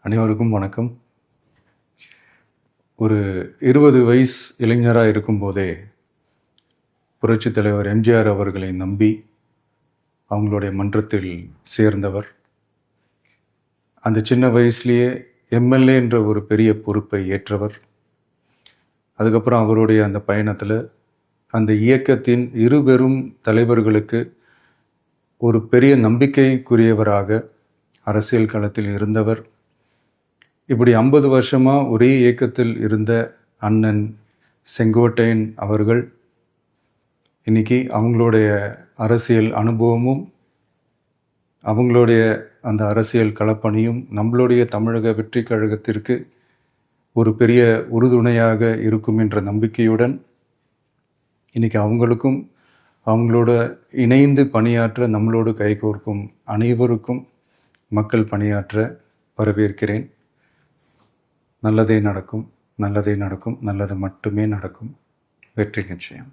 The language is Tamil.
அனைவருக்கும் வணக்கம். ஒரு 20 வயசு இளைஞராக இருக்கும்போதே புரட்சித் தலைவர் எம்ஜிஆர் அவர்களை நம்பி அவங்களுடைய மன்றத்தில் சேர்ந்தவர். அந்த சின்ன வயசுலேயே எம்எல்ஏ என்ற ஒரு பெரிய பொறுப்பை ஏற்றவர். அதுக்கப்புறம் அவருடைய அந்த பயணத்தில் அந்த இயக்கத்தின் இருபெரும் தலைவர்களுக்கு ஒரு பெரிய நம்பிக்கைக்குரியவராக அரசியல் களத்தில் இருந்தவர். இப்படி 50 வருஷமாக ஒரே இயக்கத்தில் இருந்த அண்ணன் செங்கோட்டையன் அவர்கள் இன்னைக்கு அவங்களுடைய அரசியல் அனுபவமும் அவங்களுடைய அந்த அரசியல் களப்பணியும் நம்மளுடைய தமிழக வெற்றி கழகத்திற்கு ஒரு பெரிய உறுதுணையாக இருக்கும் என்ற நம்பிக்கையுடன் இன்னைக்கு அவங்களுக்கும் அவங்களோட இணைந்து பணியாற்ற நம்மளோடு கைகோர்க்கும் அனைவருக்கும் மக்கள் பணியாற்ற வரவேற்கிறேன். நல்லதே நடக்கும், நல்லதே நடக்கும், நல்லது மட்டுமே நடக்கும். வெற்றி நிச்சயம்.